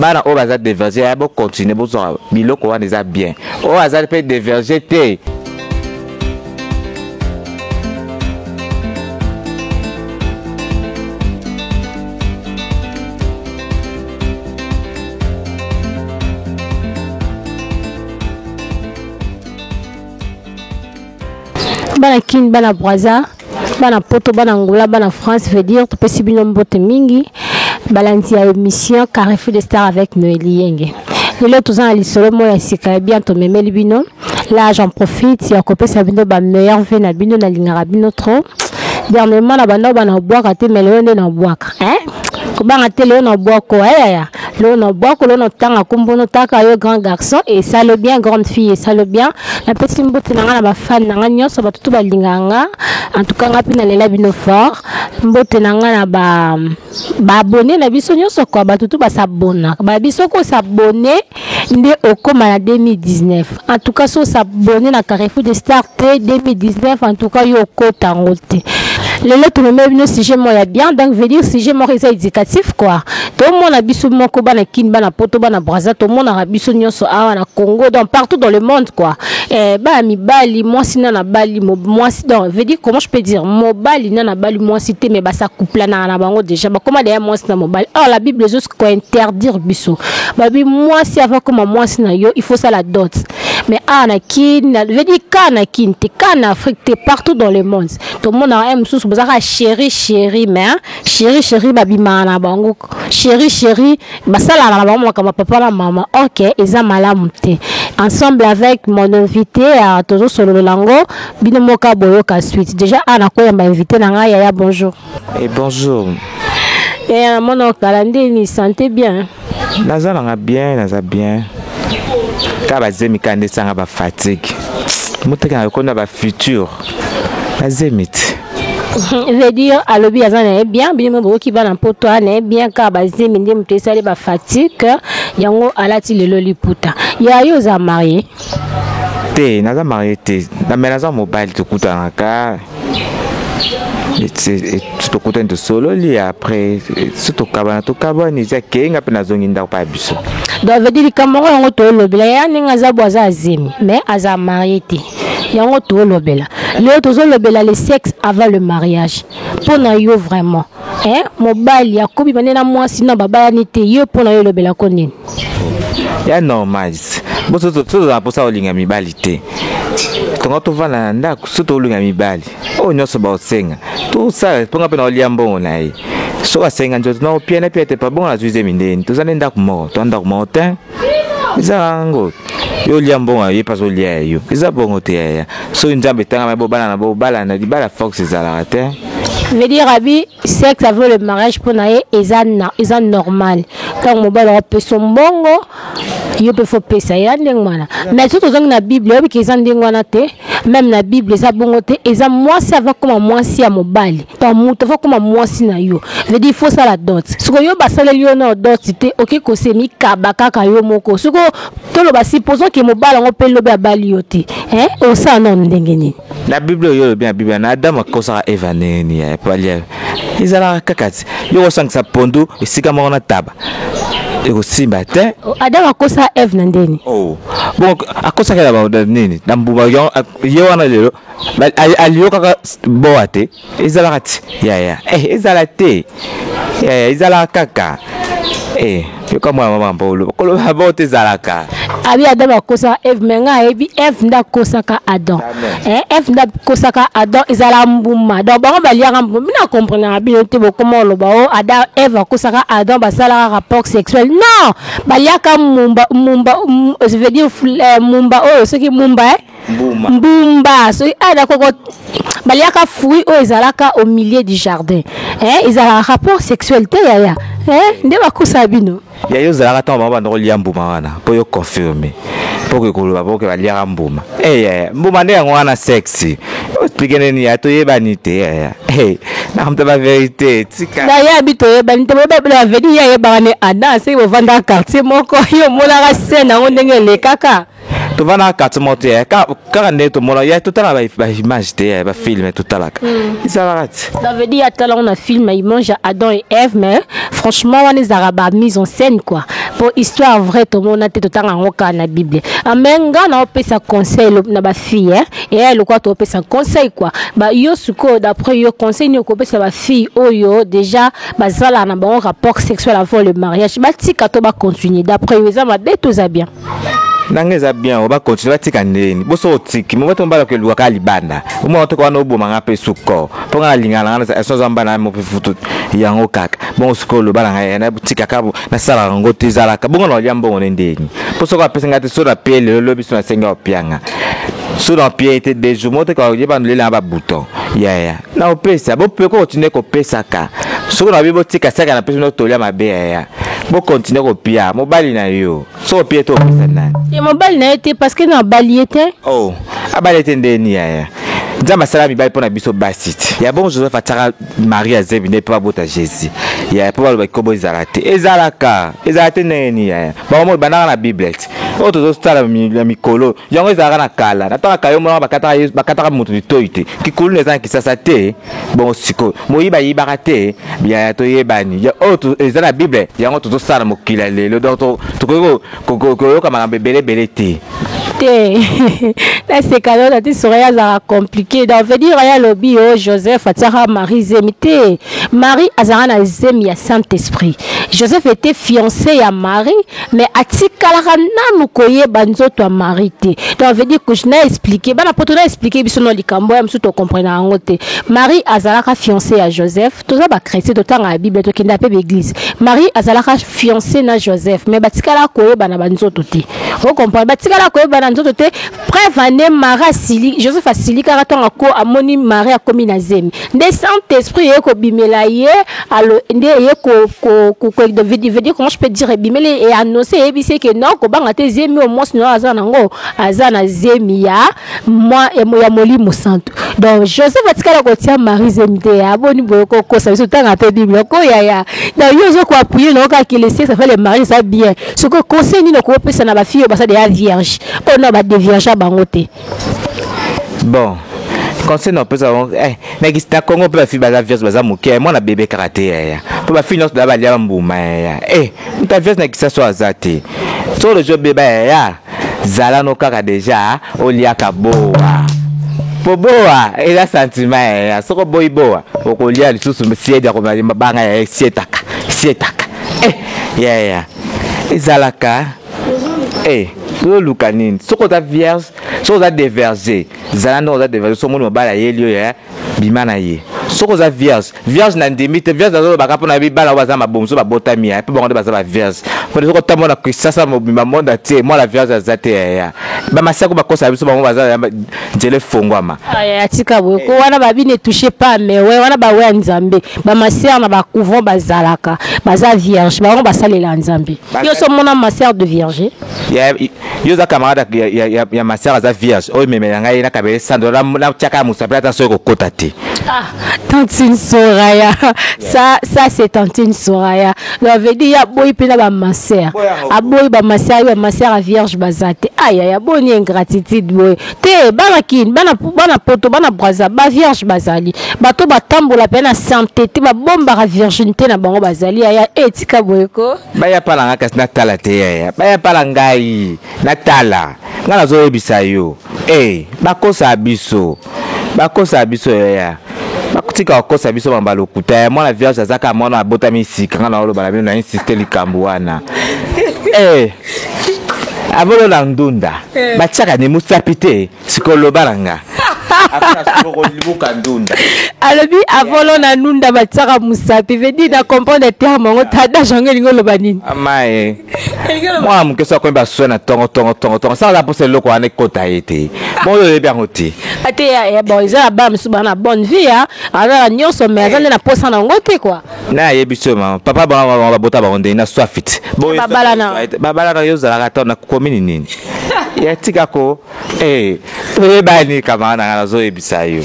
Bana o baza diverger ya bo continuer bo so biloko wana eza bien. O baza pe diverger te. Bana kin bana braza bana poto bana ngola bana France veut dire tu peux subir mbote mingi balanti ya émission Carrefour des Stars avec Noélie Yenge. Le tout ça lisolo mo ya sika bien to memeli bino. Là j'en profite ya kopé sa bino ba meilleur vin na bino na lingara bino trop. Dernièrement la banda bana boaka te melone na boaka. Ko banga te le na boako ya. Le na boako le na tanga kombono taka yo grand garçon et ça le bien grande fille et ça le bien la petite mbote na na ba fan na nyonso ba tutu ba linganga en tout cas ngapi na lela bino fort mbote na na ba abonné na biso nyonso quoi ba tutu ba s'abonner ba biso ko s'abonner nde okoma na 2019 en tout cas so s'abonner na Carrefour des Stars 2019 en tout cas yo kota ngote lelo to même no sujet mo ya bien donc veut dire sujet mo éducatif quoi tout le monde a biso moko bana kin bana poto bana braza tout le monde a biso nyonso awa na Congo donc partout dans le monde quoi ba mi bali moi sina na bali moi si donc veut dire comment je peux dire mo bali na bali moi cité mais ba ça couple na bango déjà ba comment d'ailleurs moi sina mo bali or la Bible juste quoi interdire biso ba bi moi si avant comme moi sina yo il faut ça la dot mais na kin veut dire kana kin te kana Afrique te partout dans le monde tout le monde a aime sous bazaka chéri mais chéri ba bima na bango chéri basala na bango comme papa na maman OK eza malamu te ensemble avec mon invité à toujours solo lango bino moka boyoka suite déjà ana ko yamba invité na nga ya bonjour Et bonjour. et mon calendrier ni santé bien Naza bien. Ka bazemi kande sanga ba fatigue. Mutaka ko na ba futur. Bazemit. veut dire alobi azana bien bino bo ki bana poto ana bien ka bazemi ndem tesali ba fatigue yango alati lelo liputa ya yo za marié Te naza marié te. Na menaza mobile te kutana ka. Tu te de solo li après surtout kabana ni za kenga pe nazongi nda pa biso. donc veut dire kamongo yango to lobela ya ninga za boza azemi mais aza marié te yango to lobela le to lobela le sexe avant le mariage pour na yo vraiment mobile ya kobi banena moi sinon baba ni te yo pour na yo lobela ko nini ya normal bo to za posa olinga mibali te tonga to vana ndako surtout olinga mibali o nyoso ba osenga tout ça ponga pe na oliambo na yi so asenga njoto na opiena piete pa bon azuize mindeni to zane ndako mo to ndako mo te izango yo liambo ayi pas olia yo iza bongo te ya so njambe tanga mabo bala na di bala fox ezala te veut dire abi sexe avant le mariage pour nae eza normal quand mobile on son bongo yo peut faut pesa ya ndengwana mais tout ozangi na Bible yo ki eza ndengwana te même na Bible eza bongo te eza moi si avant comme moi si ya mobali to muto faut comme moi si na yo veut dire il faut ça la dot siko yo basale yo na dot te OK ko semi kabaka ka yo moko siko to lo ba supposons que mobali on peut lo ba bali yo te o ça non ndengeni la Bible yo bien Bible na Adam akosa Eva neni ya palia izala kakati yo sang sa pondu esika mo na taba eko simba te Adam akosa Eve na ndeni bon akosa kala ba nini na mbuba yo wana lelo aliyo kaka boate izala kati ya izala te ya izala kaka yo kama mama mbolo kolo bote zalaka abi Adam akosa Eve menga ebi Eve nda kosaka Adam Eve nda kosaka Adam izala mbuma donc bango baliaka mbuma mina comprendre abi te bo comment lo ba Adam Eve kosaka Adam basala rapport sexuel non baliaka mumba je veux dire mumba ce qui mumba mbumba so ada koko baliaka fruit o ezalaka au milieu du jardin izala rapport sexuel te ya nde bakosa bino ya yo zalaka ta baba ndo lia mbuma wana po yo confirmer po ke koloba po ke balia mbuma mbuma nde yango wana sexy explique nini ya to yebani te na mta ba vérité tika na ya bito yebani te ba vedi ya yebane ada se bo vanda quartier moko yo mona ka scène ngo ndenge le kaka tu vas na carte monter quand on est tout monde il y a tout à la image de film tout à la ça va ça veut dire à on a film image Adam et Ève mais franchement on les arabes mise en scène quoi pour histoire vraie tout monde a tout dans la Bible amenga na opé sa conseil na ba fille et elle quoi tu opé sa conseil quoi ba yo suko d'après yo conseil ni ko opé sa ba fille oyo déjà bazala na bon rapport sexuel avant le mariage ba tika to ba continuer d'après yo ça va tout ça bien nangeza bien on va continuer batika ndeni boso otiki mo bato mbala ke luka libanda umo to kwa no boma ngape suko ponga lingana ngana so zamba na mo futu yango kaka bon suko lo bala ngaya na butika kabu na sala ngo tizala ka bongo no liambo ndeni boso kwa pesa ngati so na pele lo biso na senga opianga so na piete de jumo te kwa yeba ndlela ba bouton ya na opesa bo pe ko continue ko pesa ka so na bibo tika saka na pesa no tolia mabe ya bo continue ko pia mobali na yo so pia to pesa nani et mobali na été parce que na bali était oh abali était ndeni ya nzamba sala mibali pona biso basit ya bon Joseph atara Maria zebi ne pas bota Jésus ya pa ba ko bo izalate ezalate neni ya ba mo banana na biblette o to stala mikolo yango ezalaka na kala nataka kayo mo bakata mutu litoite kikulu neza kisasa te bon siko moyiba yibaka te ya to yebani ya o to ezala bible yango to sala mokila lelo donc to ko kama bele te là c'est cadeau là tu serais à compliqué donc veut dire ya lobby Joseph atara Marie zemité Marie azara zemi ya Saint-Esprit Joseph était fiancé à Marie mais atikala nanu koyeba nzoto à Marie te donc veut dire que je n'ai expliqué bana potona expliquer biso no likambo ya msuto comprendre ngo te Marie azara fiancé à Joseph toza ba chrétien to tanga la Bible to kenda pe l'église Marie azara fiancé na Joseph mais batikala koyeba na banzoto te vous comprenez batikala koyeba na nzoto te prévane Marie sili Joseph asili karatonga ko amoni Marie a komi na zemi de Saint-Esprit ko bimela ye alo nde ye ko veut dire comment je peux dire bimela et annoncer et c'est que non ko banga te zemi au moins no azana ngo azana zemi ya moi et moya moli musantu donc Joseph atikala ko tia Marie zemi te aboni boyo ko ça tanga te Bible ko ya donc yo zo ko appuyer no ka ki laisser ça fait le mari ça bien ce que conseil ni no ko pesa na ba fille ba ça de vierge on a ba de vierge bango te bon conseil non peut avoir mais qui sta Congo peut faire baza vierge baza moké moi na bébé karaté ya pour ba fille non da ba lia mbuma ya ta vierge na qui ça soit azate so le job bébé ya zala no kaka déjà olia kaboa boa et la sentiment ya soko boy boa okolia lisusu sieda ko banga ya sietaka ya ezalaka to lukanine soko ta vierge soko ta déverger zalando za déverger so mo bala yelio ya bimana ye soko za vierge na ndimite vierge za baka pona bi bala waza mabomso ba botami ya pe bonde baza ba vierge pour soko ta mona ko sasa mo bima monde tie moi la vierge za te ya ba masako ba kosa biso ba mo baza jele fongwama aya tika boy ko wana ba bi ne toucher pas mais ouais wana ba we nzambe ba maser na ba couvent bazalaka baza vierge ba ba salela nzambe yo so mona maser de vierge ya yo za camarade ya maser za vierge o meme ngai na kabele sando na tiaka musapela ta so ko kota te Tantine Soraya ça c'est Tantine Soraya donc veut dire ya boy pena ba maser a boy ba maser a vierge bazate aya boni ingratitude boy te bana kin bana poto bana braza ba vierge bazali bato batambola pena santé te ba bomba ra virginité na bango bazali aya etika boyko baya pala ngaka na tala te ya baya pala ngai na tala ngala zo ebisa yo bakosa biso ya bakutika kosa biso mambalo kuta moi la vierge azaka mona botami sika ngana lo bala na insister likambo wana avolo la ndunda bachaka ne musapite sikolo balanga après soko libuka ndunda alobi avolo na ndunda bachaka musapi veut dire na comprendre terme ngo tada jango lingolo banini amae moi mkeso ko ba sona tongo ça la pose loko ane kota ete bon le bien oti ate ya bon za ba msuba na bonne vie ala nyoso mais azande na posa na ngote quoi na yebiso ma papa ba bota ba onde na swafit bon babala na yo za la na komini nini ya tika ko bani kama na zo ebisa yo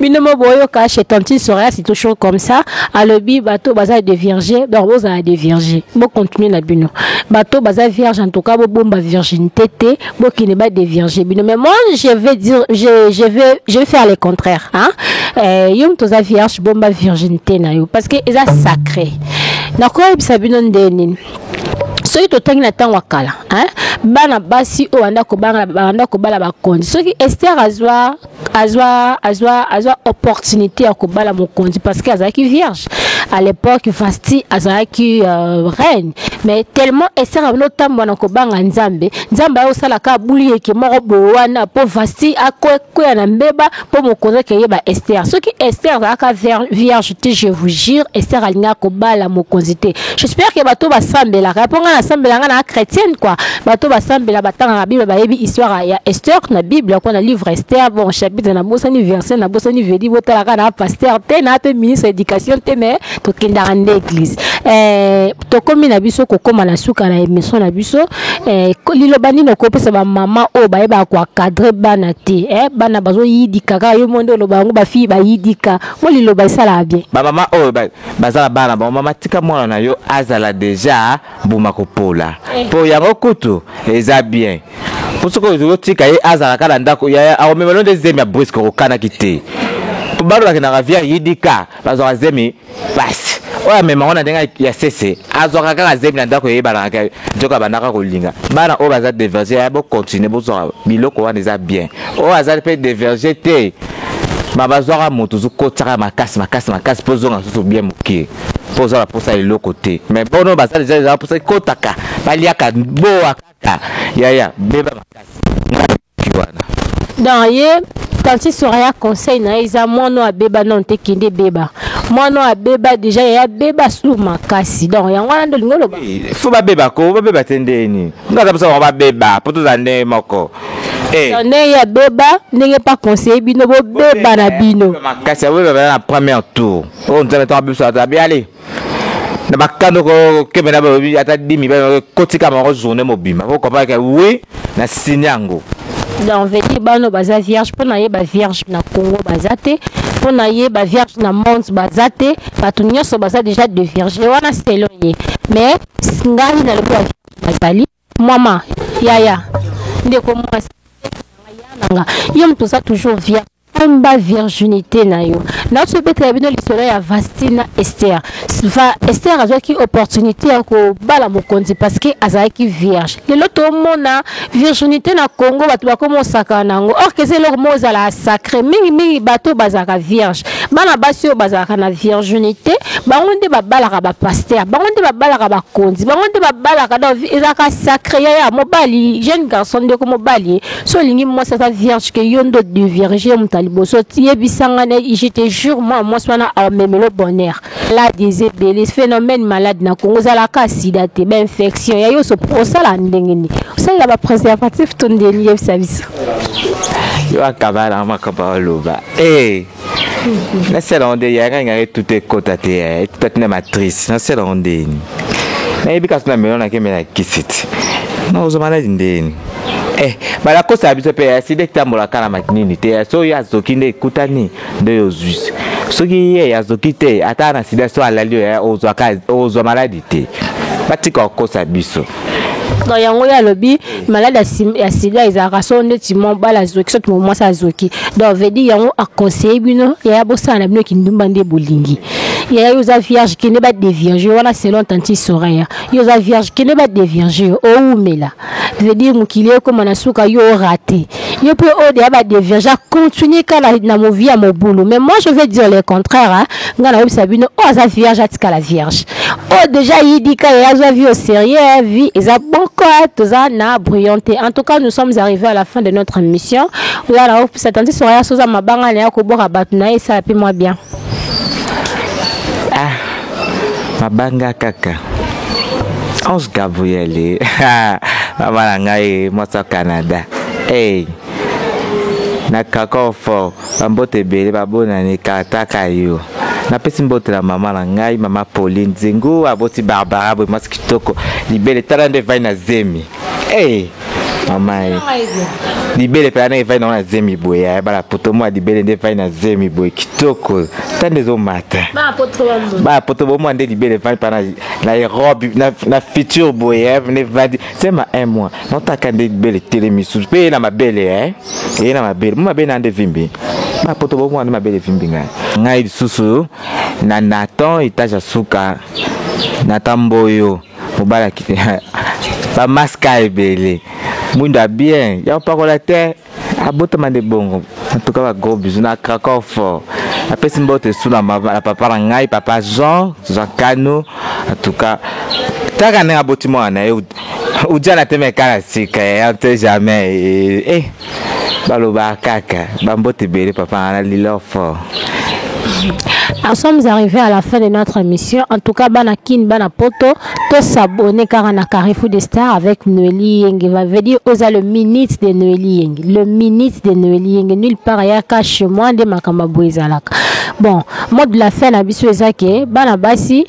binomo boyo ka chez Tonti Soraya c'est toujours comme ça à lobby bateau baza de vierge donc vous avez des vierges bon continuer na bino bateau baza vierge en tout cas bomba virginité té bon qui n'est pas des vierges bino mais moi je vais dire je vais faire le contraire hein yom toza vierge bomba virginité na yo parce que eza sacré na ko ebisa bino ndeni soki totangi na ntango akala bana basi oyo banda kobala bakonzi soki Esther azwa opportunité ya kobala mokonzi parce que azalaki vierge à l'époque Vasti azalaki reine mais tellement Esther abino tambo na kobanga nzambe ayosalaka buli eke moko boye wana po Vasti akoya na mbeba po mokonzi akeyeba Esther soki Esther azalaka vierge te je vous jure Esther alinga kobala mokonzi te j'espère que bato basambelaka mponga nasambelanga na chrétienne quoi bato basambela batanga na Bible bayebi histoire ya Esther na Bible kwa na livre Esther bon chapitre na bosani verset na bosani vedi botalaka na pasteur te na pe ministre éducation te mais to kindara na église to komi na biso ko koma na suka na émission na biso lilobani no kopesa ba mama o bayeba kwa cadre bana te bana bazo yidika ka yo monde lo bango ba fille ba yidika mo liloba sala bien ba mama o bazala bana ba mama tika mwana na yo azala déjà buma kopola po yango kutu eza bien pour ce que je tika ye azala kala ndako ya aomemelo deuxième ya brisque ko kana kité po balo la na ravia yidika bazo azemi basi oya mema ona ndenga ya sese azoka kala zemi na ndako ye bana ka joka bandaka ko linga bana o baza déverger ya bo continuer bo zo biloko wana eza bien o azali pe déverger te mabazwaka moto zukotaka makasi pozonga susu bien moke pozala posa eloko te mais bono bazali déjà posa kotaka baliaka boa kaka ya beba makasi wana dans ye Tonti Soraya conseil na eza mono abeba non te kinde beba mono abeba déjà ya beba su makasi donc yango wana ndo lingolo ba fu ba beba ko ba beba tendeni ngaza posa ba beba poto za ne moko ne ya beba ndenge pas conseiller bino bo beba na bino makasi ya beba na premier tour on nzela to biso ata bi allez na bakando ko kemena ba bi ata dimi ba kotika ma journée mobima ko comprendre que oui na sinyango donc vedi bano baza vierge pona ye ba vierge na Congo bazate pona ye ba vierge na monde bazate bato nyonso baza déjà de vierge wana selon ye mais ngai na lobo bazali mama yaya ndeko mwasi nanga yom tout ça toujours vierge ba virginité na yo na so betra bino lisolo ya Vastina Esther Esther azaki opportunité ya ko bala mokonzi parce que azaki vierge lelo to mona virginité na Congo bato bakomo saka nango or que c'est leur moza la sacré mingi bato bazaka vierge bana basio bazaka na virginité bangonde babalaka ba pasteur bangonde babalaka ba konzi bangonde babalaka da ezaka sacré ya mobali jeune garçon de ko mobali so lingi moi ça vierge que yondo de vierge mutali boso tie bisangane je te jure moi swana a même le bonheur là des les phénomènes malades na Congo za la sida te ben infection ya yo so prosala ndengeni ça la ba préservatif tondeli ya service yo akabala makaba loba na selonde ya nganga tout est cotaté tout est matrice na selonde na ebika sona melona kemela kisiti na uzomana ndeni bala kosa biso pe aside tambola kana makinini te so ya zokinde kutani de yozus soki ye ya zokite ata na sida so alalio ya ozwa maladi te batika kosa biso dans yango ya lobi malade ya sida ezaka so ndeti mon bala zoki so mo mwasa zoki donc vedi yango a conseiller bino ya bosa na bino kindumba nde bolingi ya yoza vierge qui ne pas de vierge wana selon Tonti Soraya yoza vierge qui ne pas de vierge o umela veut dire mukili comme na suka yo raté yo peut o de ba de vierge continuer kala na mo vie à mon boulot mais moi je vais dire le contraire hein ngana web sabino o za vierge atika la vierge o déjà yidika ya za vie au sérieux vie eza bon quoi toza na brillanté en tout cas nous sommes arrivés à la fin de notre mission là la Tonti Soraya soza mabanga na ko boka batuna et ça puis moi bien mabanga kaka Ange Gabriel mama ngai mosa Canada na kakofo mbote bele babona ni kataka yo na pesi mbote la mama na ngai mama Pauline Zingu aboti Barbara bo maskitoko libele talande vai na zemi Mama libele pe ana ifai na zemi boya ba la poto mo libele nde fai na zemi boy kitoko tande zo mata ba poto mo nde libele fai pa na robe na future boya ne va c'est ma un mois non ta kande libele telemisu pe na mabele e na mabele mo mabele na nde vimbi ba poto mo na mabele vimbi ngai susu na Nathan itaja suka Natamboyo mobala kite ba maska ebele mundo bien ya pas la terre abotama de bongo en tout cas ba gros bisous na Krakow fort après c'est mbote sous la papa ngai papa Jean Cano en tout cas taka na botimo na eu ujana teme kala sika ya te jamais baloba kaka bambote bele papa na lilo fort. Nous sommes arrivés à la fin de notre émission. En tout cas, Banakin, Banapoto, tous s'abonner car on a Carrefour des Stars avec Noélie Yeng. Va veut dire, osa le minute de Noélie Yeng. Le minute de Noélie Yeng. Nulle part ailleurs qu'à chez moi, de Makamabou Ezalak. Bon, mode de la fin, Nabisu Ezake, Banabasi.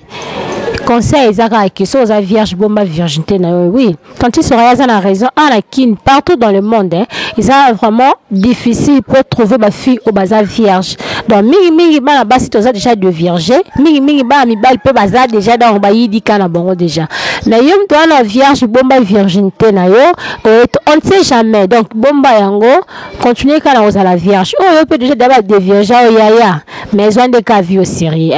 Conseil Ezaka qui sont aux vierge bomba virginité oui quand ils seraient à la raison à la kin partout dans le monde ils sont vraiment difficile pour trouver ma fille au bazar vierge donc mingi bana basi toza déjà de vierge mingi ba mi bal pe bazar déjà dans bayidi kana bongo déjà mais yom toi la vierge bomba virginité na yo on ne sait jamais donc bomba yango continuer kana aux la vierge oh peut déjà d'abord des vierges oh yaya mais on des cas vie au sérieux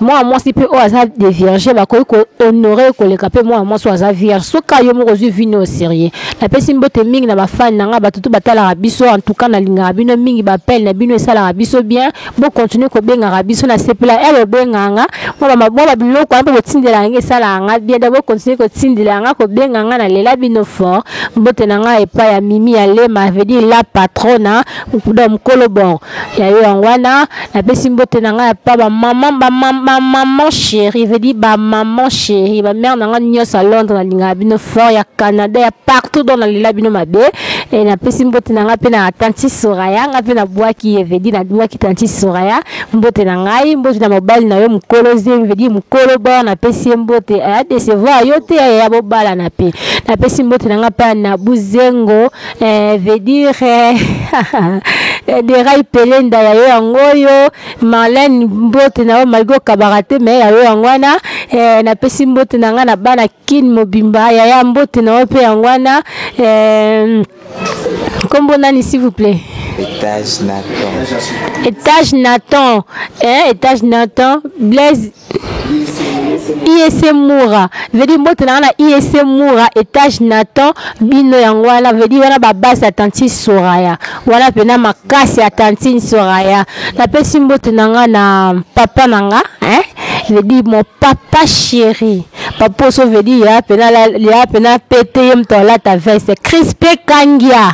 moi si peut au hasard des vierges ko honorer ko le capé moi soit za vierge so ka yo mo vino au sérieux la pesi mbote mingi na ba fan na nga batutu batala rabiso en tout cas na linga bino mingi ba pel na bino sala rabiso bien bo continuer ko benga rabiso na sepela elo benga nga mo ba biloko ambe ko tindela nga sala nga bien d'abord continuer ko tindela nga ko benga nga na lela bino fort mbote na nga epa ya mimi ya lema veut dire la patrona kuda mkolo bon ya yo ngwana la pesi mbote na nga pa ba maman chérie veut dire ba maman chérie ma mère nanga nyos à Londres na linga bino fort ya Canada ya partout dans la bino mabe et na pesi mbote nanga pe na tanti Soraya nga pe na boaki evedi na boaki tanti Soraya mbote na ngai mbote na mobali na yo mukolo vedi mukolo ba na pesi mbote a décevoir yo te ya bobala na pe na pesi mbote nanga pa na buzengo veut dire des rails pelenda ya yo yangoyo Marlène mbote na yo malgo kabarate mais ya yo yangwana na pesi mbote na nga na bana kin mobimba ya mbote na yo pe yangwana kombo nani s'il vous plaît étage Nathan Blaise ISM Moura veut dire mbote na ISM Moura étage Nathan bino yangwana veut dire wana babasi atanti Soraya wana pena makasi atanti Soraya na pesi mbote na nga na papa na nga veut dire mon papa chéri papa so veut dire ya pena pété yem tola ta veste crispé kangia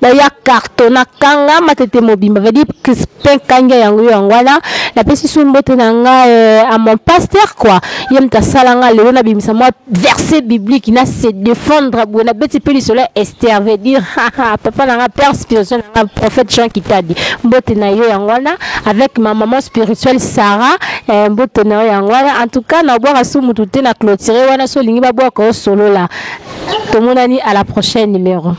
na ya cartona kanga matete mobimba veut dire crispé kangia yangwana la pesi so mbote na nga à mon pasteur quoi yem ta salanga le na bimisa moi verset biblique na se défendre bona beti pe soleil Esther veut dire papa na nga père spirituel na prophète Jean qui t'a dit mbote na yo yangwana avec ma maman spirituelle Sarah mbote na yo yangwana en tout cas na boire sous mututé na clôturer wana so lingi ba boire ko solo là tout le monde a dit à la prochaine numéro.